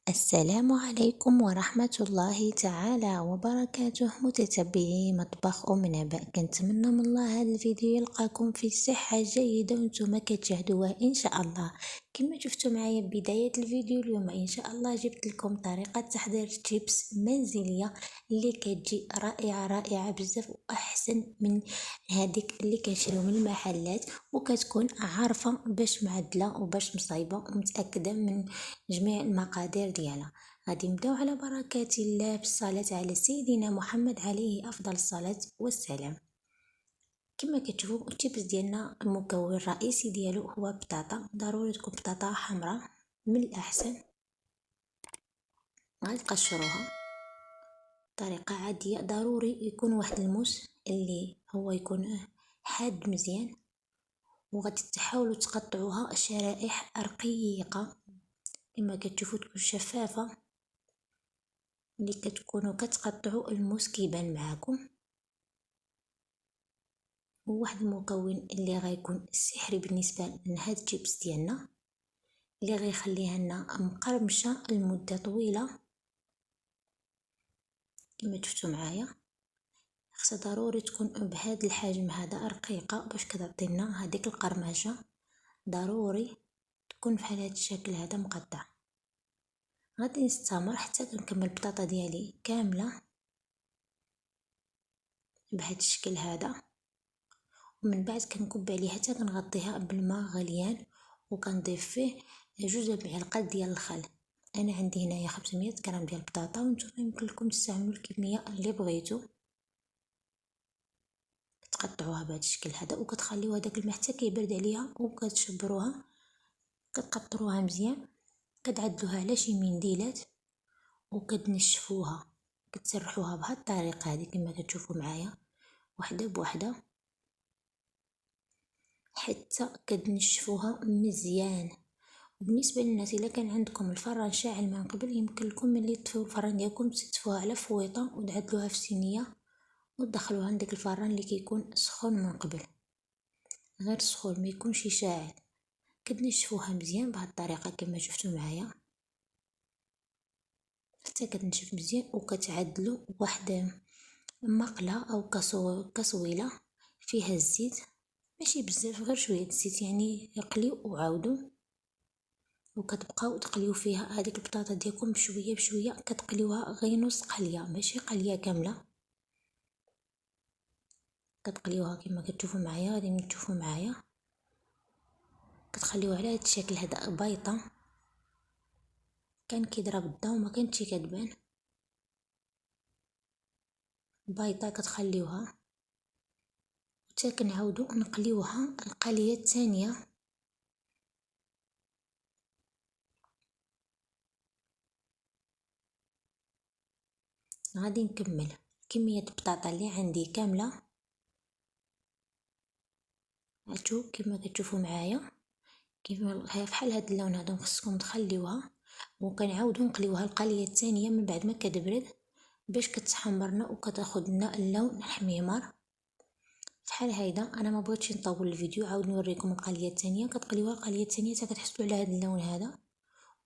السلام عليكم ورحمة الله تعالى وبركاته متتبعي مطبخ نبأ. كنتمنى من الله هذا الفيديو يلقاكم في صحة جيدة وانتم كتشاهدوه ان شاء الله. كما شفتوا معايا بداية الفيديو اليوم ان شاء الله جبت لكم طريقة تحضير شيبس منزلية اللي كتجي رائعة بزاف واحسن من هذيك اللي كنشريو من المحلات، وكتكون عارفة باش معدلة وباش مصايبة ومتأكدة من جميع المقادير ديالها. غادي نبداو على بركات الله بالصلاة على سيدنا محمد عليه افضل الصلاة والسلام. كما كتشوفوا الشيبس ديالنا المكون الرئيسي ديالو هو بطاطا، ضروري تكون بطاطا حمراء من الاحسن. غادي تقشروها طريقة عادية، ضروري يكون واحد الموس اللي هو يكون حاد مزيان، وغادي تحاولوا تقطعوها شرائح رقيقة كما كتشوفوا تكون شفافة. اللي كتكونوا كتقطعوا الموس كيبان معاكم. وواحد المكون اللي غيكون سحري بالنسبه لهاد الشيبس ديالنا اللي غيخليها لنا مقرمشه لمده طويله. كما شفتوا معايا خصها ضروري تكون بهذا الحجم هذا رقيقه باش كتعطينا هذيك القرمشه. ضروري تكون بحال هذا الشكل هذا مقطع. غادي نستمر حتى كنكمل البطاطا ديالي كامله بهذا الشكل هذا، ومن بعد كنكب عليها حتى كنغطيها بالماء غليان وكنضيف فيه جوج معالق ديال الخل. انا عندي هنايا 500 غرام ديال البطاطا، وانتم يمكن لكم تستعملوا الكميه اللي بغيتو. تقطعوها بهذا الشكل هذا وكتخليوها داك الماء حتى كيبرد عليها، وكتشبروها كتقطروها مزيان، كتعدلوها على شي منديلات وكتنشفوها. كتسرحوها بهذه الطريقه هذه كما كتشوفوا معايا وحده بوحده حتى كتنشفوها مزيان. وبالنسبه للناس الا كان عندكم الفران شاعل من قبل، يمكن لكم ملي تطفيو الفران ديالكم تطفوها على فويطه وتعدلوها في صينيه وتدخلوها عندك الفران اللي كيكون سخون من قبل، غير سخون ما يكونش شاعل. كتنشفوها مزيان بهذه الطريقه كما شفتوا معايا حتى كتنشف مزيان، وكتعدلوا واحد مقله او كسويله فيها الزيت، ماشي بزاف غير شويه الزيت يعني يقليو وعاودوا، وكتبقاو تقليو فيها هذيك البطاطا ديالكم بشويه بشويه. كتقليوها غير نص قليه ماشي قليه كامله، كتقليوها كما كتشوفوا معايا. غادي تشوفوا معايا كتخليوها على هذا الشكل هذا بايطه، كان كيضرب الضو وما كانتش كتبان بايطه. كتخليوها حتى كنعاودوا نقليوها القليه الثانيه. غادي نكمل كميه البطاطا اللي عندي كامله. هاتو كما كتشوفوا معايا كيما فحال هذا اللون هذا خصكم تخليوها، وكنعاودوا نقليوها القليه الثانيه من بعد ما كتبرد باش كتحمرنا وكتاخذ لنا اللون الحميمر فحال هيدا. انا ما بغيتش نطول الفيديو، عاود نوريكم القليه الثانيه. كتقليوها القليه الثانيه حتى كتحصلوا على هذا اللون هذا.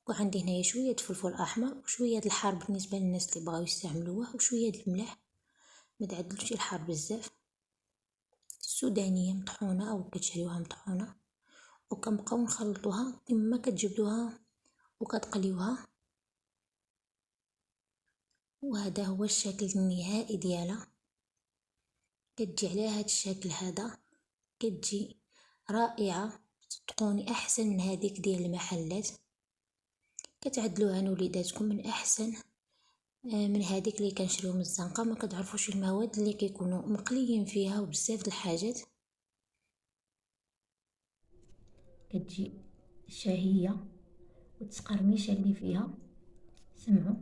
وعندي هنايا شويه فلفل احمر وشويه الحار بالنسبه للناس اللي بغاو يستعملوه، وشويه الملح، ما تعدلوش الحار بزاف. السودانيه مطحونه او كتشريوها مطحونه، وكنبقاو نخلطوها كما كتجبدوها وكتقليوها. وهذا هو الشكل النهائي ديالها. كتجي على هذا الشكل هذا، كتجي رائعه، تكوني احسن من هذيك ديال المحلات. كتعدلوها لوليداتكم من احسن من هذيك اللي كنشريو من الزنقه. ما كتعرفوش المواد اللي كيكونوا مقليين فيها وبزاف د الحاجات. كتجي شهيه وتقرميشه اللي فيها. سمعوا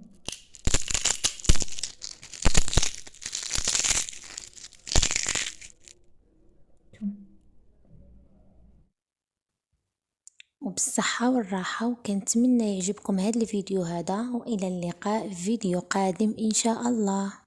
وبالصحة والراحة، وكنتمنى يعجبكم هذا الفيديو هذا، وإلى اللقاء في فيديو قادم إن شاء الله.